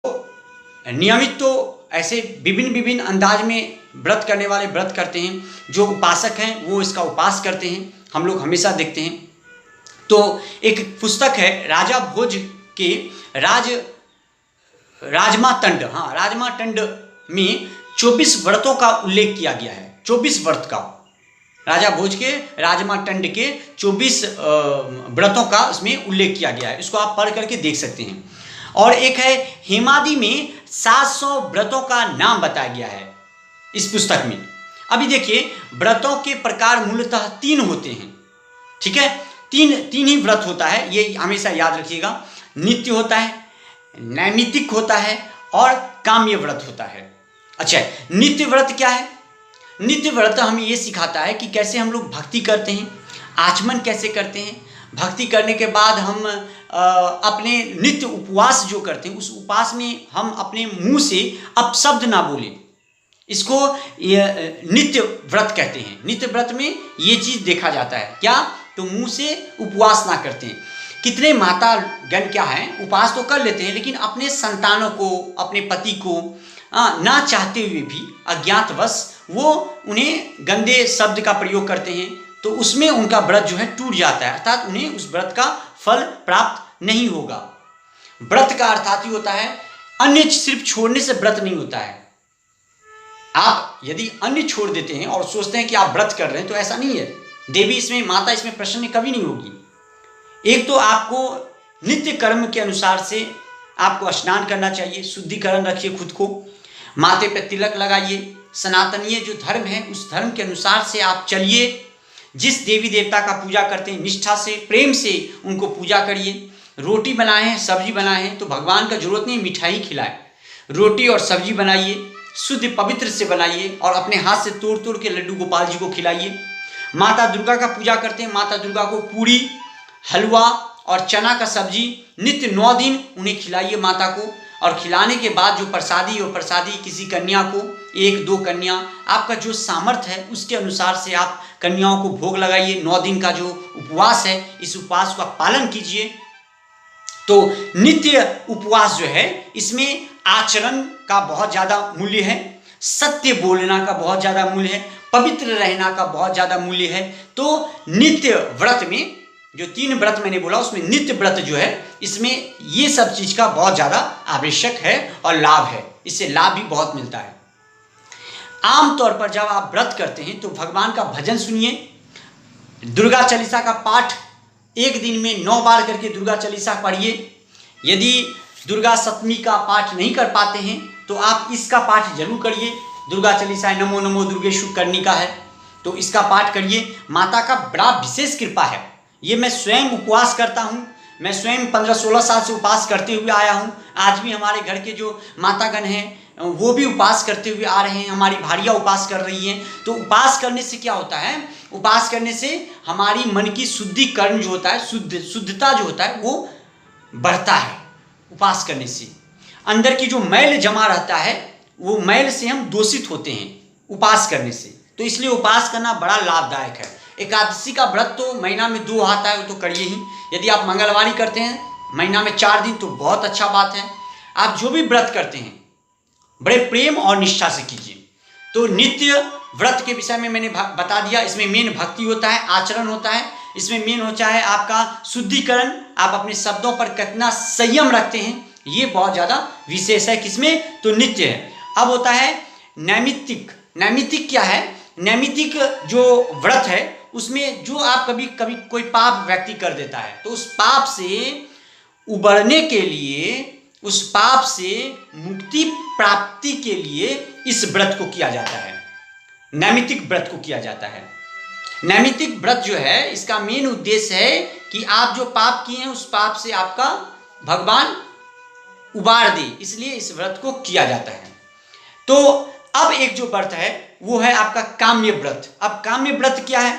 नियमित तो ऐसे विभिन्न विभिन्न अंदाज में व्रत करने वाले व्रत करते हैं, जो उपासक हैं वो इसका उपास करते हैं, हम लोग हमेशा देखते हैं। तो एक पुस्तक है राजा भोज के राजमातंड, हाँ राजमातंड में 24 व्रतों का उल्लेख किया गया है। 24 व्रत का, राजा भोज के राजमातंड के 24 व्रतों का उसमें उल्लेख किया गया है। इसको आप पढ़ करके देख सकते हैं। और एक है हेमादि में 700 व्रतों का नाम बताया गया है इस पुस्तक में। अभी देखिए, व्रतों के प्रकार मूलतः 3 होते हैं, ठीक है। तीन ही व्रत होता है, ये हमेशा याद रखिएगा। नित्य होता है, नैमित्तिक होता है और काम्य व्रत होता है। अच्छा, नित्य व्रत क्या है? नित्य व्रत हमें ये सिखाता है कि कैसे हम लोग भक्ति करते हैं, आचमन कैसे करते हैं। भक्ति करने के बाद हम अपने नित्य उपवास जो करते हैं, उस उपवास में हम अपने मुंह से अपशब्द ना बोलें, इसको नित्य व्रत कहते हैं। नित्य व्रत में ये चीज़ देखा जाता है, क्या? तो मुंह से उपवास ना करते हैं। कितने माता गण क्या हैं, उपवास तो कर लेते हैं, लेकिन अपने संतानों को, अपने पति को ना चाहते हुए भी अज्ञातवश वो उन्हें गंदे शब्द का प्रयोग करते हैं, तो उसमें उनका व्रत जो है टूट जाता है, अर्थात उन्हें उस व्रत का फल प्राप्त नहीं होगा। व्रत का अर्थात ही होता है, अन्य सिर्फ छोड़ने से व्रत नहीं होता है। आप यदि अन्य छोड़ देते हैं और सोचते हैं कि आप व्रत कर रहे हैं, तो ऐसा नहीं है। देवी इसमें, माता इसमें प्रसन्न कभी नहीं होगी। एक तो आपको नित्य कर्म के अनुसार से आपको स्नान करना चाहिए, शुद्धिकरण रखिए खुद को, माथे पे तिलक लगाइए, सनातनीय जो धर्म है उस धर्म के अनुसार से आप चलिए। जिस देवी देवता का पूजा करते हैं, निष्ठा से, प्रेम से उनको पूजा करिए। रोटी बनाए हैं, सब्जी बनाए हैं, तो भगवान का जरूरत नहीं मिठाई खिलाए, रोटी और सब्जी बनाइए, शुद्ध पवित्र से बनाइए और अपने हाथ से तोड़ तोड़ के लड्डू गोपाल जी को खिलाइए। माता दुर्गा का पूजा करते हैं, माता दुर्गा को पूरी, हलवा और चना का सब्जी नित्य 9 दिन उन्हें खिलाइए माता को। और खिलाने के बाद जो प्रसादी हो, प्रसादी किसी कन्या को, 1-2 कन्या, आपका जो सामर्थ्य है उसके अनुसार से आप कन्याओं को भोग लगाइए। 9 दिन का जो उपवास है, इस उपवास का पालन कीजिए। तो नित्य उपवास जो है, इसमें आचरण का बहुत ज़्यादा मूल्य है, सत्य बोलना का बहुत ज़्यादा मूल्य है, पवित्र रहना का बहुत ज़्यादा मूल्य है। तो नित्य व्रत में जो 3 व्रत मैंने बोला, उसमें नित्य व्रत जो है, इसमें ये सब चीज़ का बहुत ज़्यादा आवश्यक है और लाभ है, इससे लाभ भी बहुत मिलता है। आमतौर पर जब आप व्रत करते हैं तो भगवान का भजन सुनिए, दुर्गा चालीसा का पाठ एक दिन में 9 बार करके दुर्गा चालीसा पढ़िए। यदि दुर्गा सप्तमी का पाठ नहीं कर पाते हैं तो आप इसका पाठ जरूर करिए। दुर्गा चालीसा नमो नमो दुर्गेशु करनी का है, तो इसका पाठ करिए। माता का बड़ा विशेष कृपा है। ये मैं स्वयं उपवास करता हूँ, मैं स्वयं 15-16 साल से उपवास करते हुए आया हूँ। आज भी हमारे घर के जो मातागण हैं वो भी उपवास करते हुए आ रहे हैं, हमारी भारियाँ उपवास कर रही हैं। तो उपवास करने से क्या होता है? उपवास करने से हमारी मन की शुद्धिकरण जो होता है, शुद्धता जो होता है वो बढ़ता है। उपवास करने से अंदर की जो मैल जमा रहता है, वो मैल से हम दूषित होते हैं उपवास करने से। तो इसलिए उपवास करना बड़ा लाभदायक है। एकादशी का व्रत तो महीना में 2 आता है, वो तो करिए ही। यदि आप मंगलवारी करते हैं महीना में 4 दिन, तो बहुत अच्छा बात है। आप जो भी व्रत करते हैं बड़े प्रेम और निष्ठा से कीजिए। तो नित्य व्रत के विषय में मैंने बता दिया। इसमें मेन भक्ति होता है, आचरण होता है, इसमें मेन होता है आपका शुद्धिकरण, आप अपने शब्दों पर कितना संयम रखते हैं, ये बहुत ज़्यादा विशेष है। किसमें? तो नित्य है। अब होता है नैमित्तिक। नैमित्तिक क्या है? नैमित्तिक जो व्रत है उसमें जो आप कभी कभी कोई पाप व्यक्ति कर देता है, तो उस पाप से उबरने के लिए, उस पाप से मुक्ति प्राप्ति के लिए इस व्रत को किया जाता है, नैमित्तिक व्रत को किया जाता है। नैमित्तिक व्रत जो है, इसका मेन उद्देश्य है कि आप जो पाप किए हैं उस पाप से आपका भगवान उबार दे, इसलिए इस व्रत को किया जाता है। तो अब एक जो व्रत है वो है आपका काम्य व्रत। अब काम्य व्रत क्या है?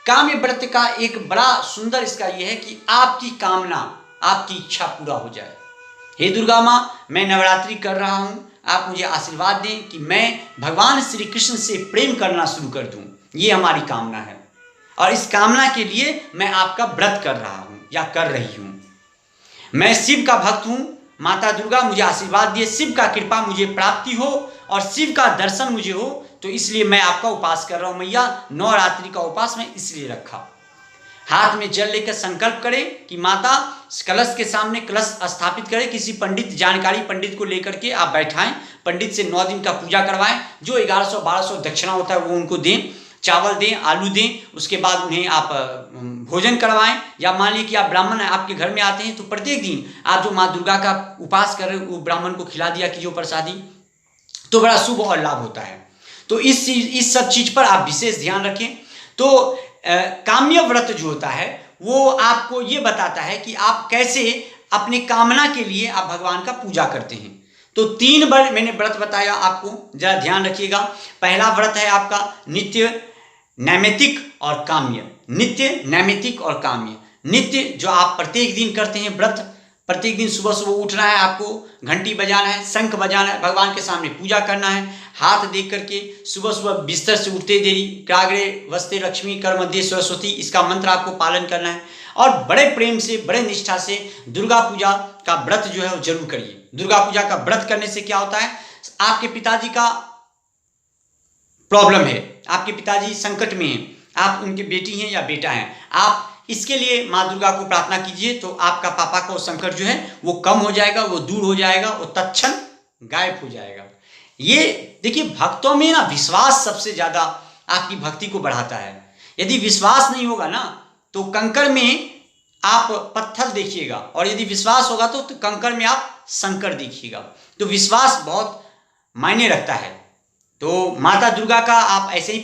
काम्य व्रत का एक बड़ा सुंदर इसका यह है कि आपकी कामना, आपकी इच्छा पूरा हो जाए। हे दुर्गा माँ, मैं नवरात्रि कर रहा हूँ, आप मुझे आशीर्वाद दें कि मैं भगवान श्री कृष्ण से प्रेम करना शुरू कर दूँ, ये हमारी कामना है। और इस कामना के लिए मैं आपका व्रत कर रहा हूँ या कर रही हूँ। मैं शिव का भक्त हूँ, माता दुर्गा मुझे आशीर्वाद दिए, शिव का कृपा मुझे प्राप्ति हो और शिव का दर्शन मुझे हो, तो इसलिए मैं आपका उपास कर रहा हूँ मैया। नवरात्रि का उपास मैं इसलिए रखा। हाथ में जल लेकर संकल्प करें कि माता कलश के सामने कलश स्थापित करें, किसी पंडित, जानकारी पंडित को लेकर के आप बैठाएं, पंडित से 9 दिन का पूजा करवाएं, जो 1100-1200 दक्षिणा होता है वो उनको दें, चावल दें, आलू दें, उसके बाद उन्हें आप भोजन करवाएं। या मान लीजिए कि आप ब्राह्मण आपके घर में आते हैं तो प्रत्येक दिन आप जो माँ दुर्गा का उपास कर रहे हो वो ब्राह्मण को खिला दिया कीजिए प्रसादी, तो बड़ा शुभ और लाभ होता है। तो इस सब चीज पर आप विशेष ध्यान रखें। तो काम्य व्रत जो होता है वो आपको ये बताता है कि आप कैसे अपने कामना के लिए आप भगवान का पूजा करते हैं। तो 3 बार मैंने व्रत बताया आपको, जरा ध्यान रखिएगा। पहला व्रत है आपका नित्य, नैमित्तिक और काम्य। नित्य, नैमित्तिक और काम्य। नित्य जो आप प्रत्येक दिन करते हैं व्रत, प्रत्येक दिन सुबह सुबह उठना है, आपको घंटी बजाना है, शंख बजाना है, भगवान के सामने पूजा करना है, हाथ देख करके सुबह सुबह बिस्तर से उठते देरी काग्रे वस्ते लक्ष्मी कर मध्य सरस्वती, इसका मंत्र आपको पालन करना है। और बड़े प्रेम से, बड़े निष्ठा से दुर्गा पूजा का व्रत जो है वो जरूर करिए। दुर्गा पूजा का व्रत करने से क्या होता है, आपके पिताजी का प्रॉब्लम है, आपके पिताजी संकट में हैं, आप उनके बेटी हैं या बेटा हैं, आप इसके लिए माँ दुर्गा को प्रार्थना कीजिए, तो आपका पापा का संकट जो है वो कम हो जाएगा, वो दूर हो जाएगा, वो तत्क्षण गायब हो जाएगा। ये देखिए, भक्तों में ना विश्वास सबसे ज्यादा आपकी भक्ति को बढ़ाता है। यदि विश्वास नहीं होगा ना तो कंकड़ में आप पत्थर देखिएगा, और यदि विश्वास होगा तो कंकड़ में आप शंकर देखिएगा। तो विश्वास बहुत मायने रखता है। तो माता दुर्गा का आप ऐसे ही